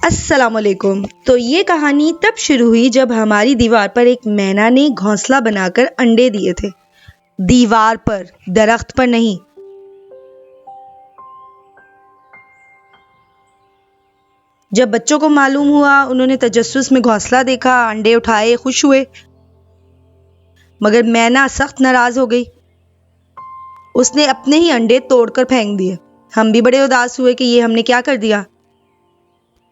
अस्सलामुअलैकुम। तो ये कहानी तब शुरू हुई जब हमारी दीवार पर एक मैना ने घोंसला बनाकर अंडे दिए थे। दीवार पर, दरख्त पर नहीं। जब बच्चों को मालूम हुआ, उन्होंने तजस्सुस में घोंसला देखा, अंडे उठाए, खुश हुए। मगर मैना सख्त नाराज हो गई। उसने अपने ही अंडे तोड़कर फेंक दिए। हम भी बड़े उदास हुए कि ये हमने क्या कर दिया।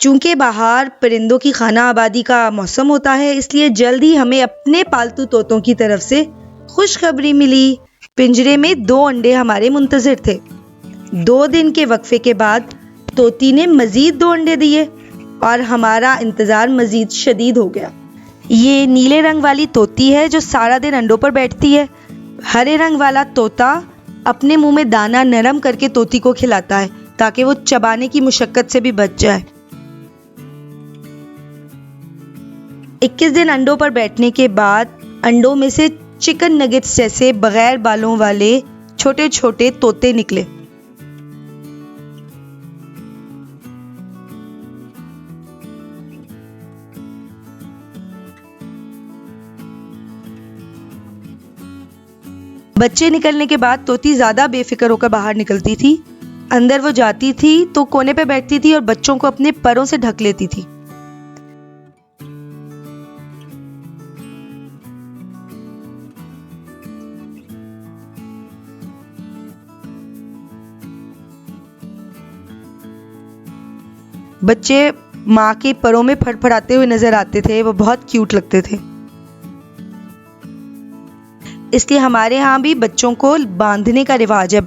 चूंकि बाहर परिंदों की खाना आबादी का मौसम होता है, इसलिए जल्द ही हमें अपने पालतू तोतों की तरफ से खुशखबरी मिली। पिंजरे में 2 अंडे हमारे मुंतजिर थे। 2 दिन के वक्फे के बाद तोती ने मजीद 2 अंडे दिए और हमारा इंतजार मजीद शदीद हो गया। ये नीले रंग वाली तोती है जो सारा दिन अंडों पर बैठती है। हरे रंग वाला तोता अपने मुंह में दाना नरम करके तोती को खिलाता है ताकि वो चबाने की मुशक्कत से भी बच जाए। 21 दिन अंडों पर बैठने के बाद अंडों में से चिकन नगेट्स जैसे बगैर बालों वाले छोटे छोटे तोते निकले। बच्चे निकलने के बाद तोती ज्यादा बेफिक्र होकर बाहर निकलती थी। अंदर वो जाती थी तो कोने पे बैठती थी और बच्चों को अपने परों से ढक लेती थी। बच्चे माँ के परों में फड़फड़ाते हुए नजर आते थे। वो बहुत क्यूट लगते थे। इसलिए हमारे यहाँ भी बच्चों को बांधने का रिवाज है।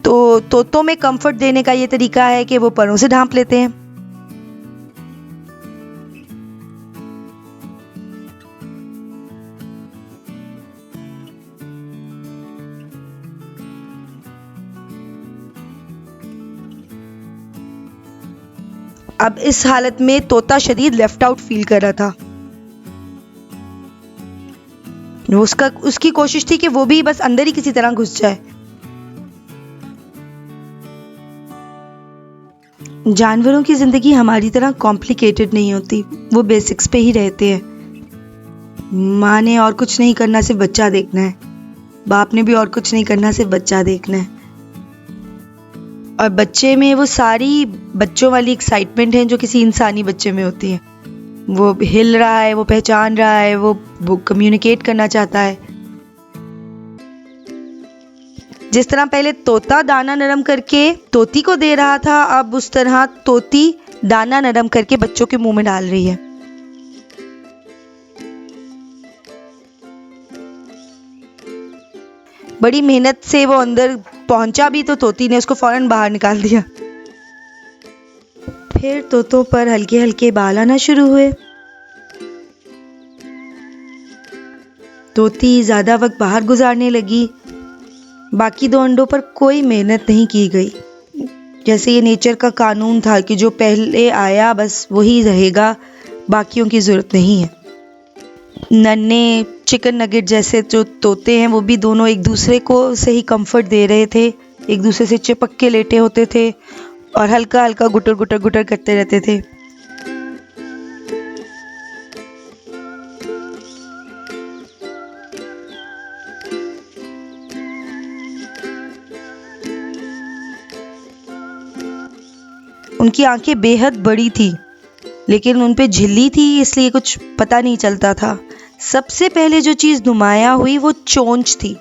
तो तोतों में कंफर्ट देने का ये तरीका है कि वो परों से ढांप लेते हैं। अब इस हालत में तोता शदीद लेफ्ट आउट फील कर रहा था। उसकी कोशिश थी कि वो भी बस अंदर ही किसी तरह घुस जाए। जानवरों की जिंदगी हमारी तरह कॉम्प्लिकेटेड नहीं होती। वो बेसिक्स पे ही रहते हैं। माँ ने और कुछ नहीं करना, सिर्फ बच्चा देखना है। बाप ने भी और कुछ नहीं करना, सिर्फ बच्चा देखना है। और बच्चे में वो सारी बच्चों वाली एक्साइटमेंट है जो किसी इंसानी बच्चे में होती है। वो हिल रहा है, वो पहचान रहा है, वो कम्युनिकेट करना चाहता है। जिस तरह पहले तोता दाना नरम करके तोती को दे रहा था, अब उस तरह तोती दाना नरम करके बच्चों के मुंह में डाल रही है। बड़ी मेहनत से वो अंदर पहुंचा भी तो तोती ने उसको फौरन बाहर निकाल दिया। फिर तोतों पर हल्के हल्के बाल आना शुरू हुए। तोती ज्यादा वक्त बाहर गुजारने लगी। बाकी 2 अंडों पर कोई मेहनत नहीं की गई। जैसे ये नेचर का कानून था कि जो पहले आया बस वही रहेगा, बाकियों की जरूरत नहीं है। नन्हे चिकन नगेट जैसे जो तोते हैं वो भी दोनों एक दूसरे को सही कंफर्ट दे रहे थे। एक दूसरे से चिपक के लेटे होते थे और हल्का हल्का गुटर गुटर गुटर करते रहते थे। उनकी आंखें बेहद बड़ी थी, लेकिन उन पे झिल्ली थी, इसलिए कुछ पता नहीं चलता था। सबसे पहले जो चीज नुमाया हुई वो चोंच थी।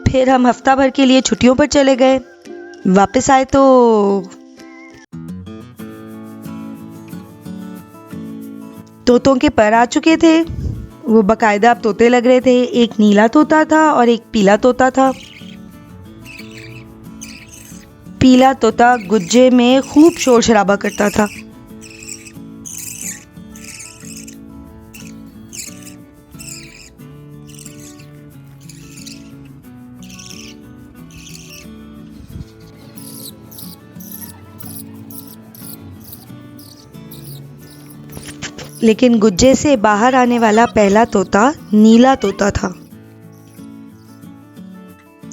फिर हम हफ्ता भर के लिए छुट्टियों पर चले गए। वापस आए तो तोतों के पर आ चुके थे। वो बकायदा अब तोते लग रहे थे। एक नीला तोता था और एक पीला तोता था। पीला तोता गुज्जे में खूब शोर शराबा करता था। लेकिन गुज्जे से बाहर आने वाला पहला तोता नीला तोता था।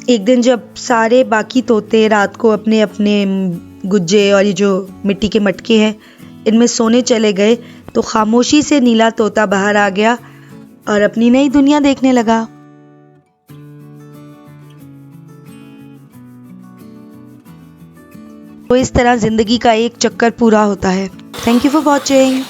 एक दिन जब सारे बाकी तोते रात को अपने अपने गुज्जे और ये जो मिट्टी के मटके हैं इनमें सोने चले गए, तो खामोशी से नीला तोता बाहर आ गया और अपनी नई दुनिया देखने लगा। तो इस तरह जिंदगी का एक चक्कर पूरा होता है। Thank you for watching.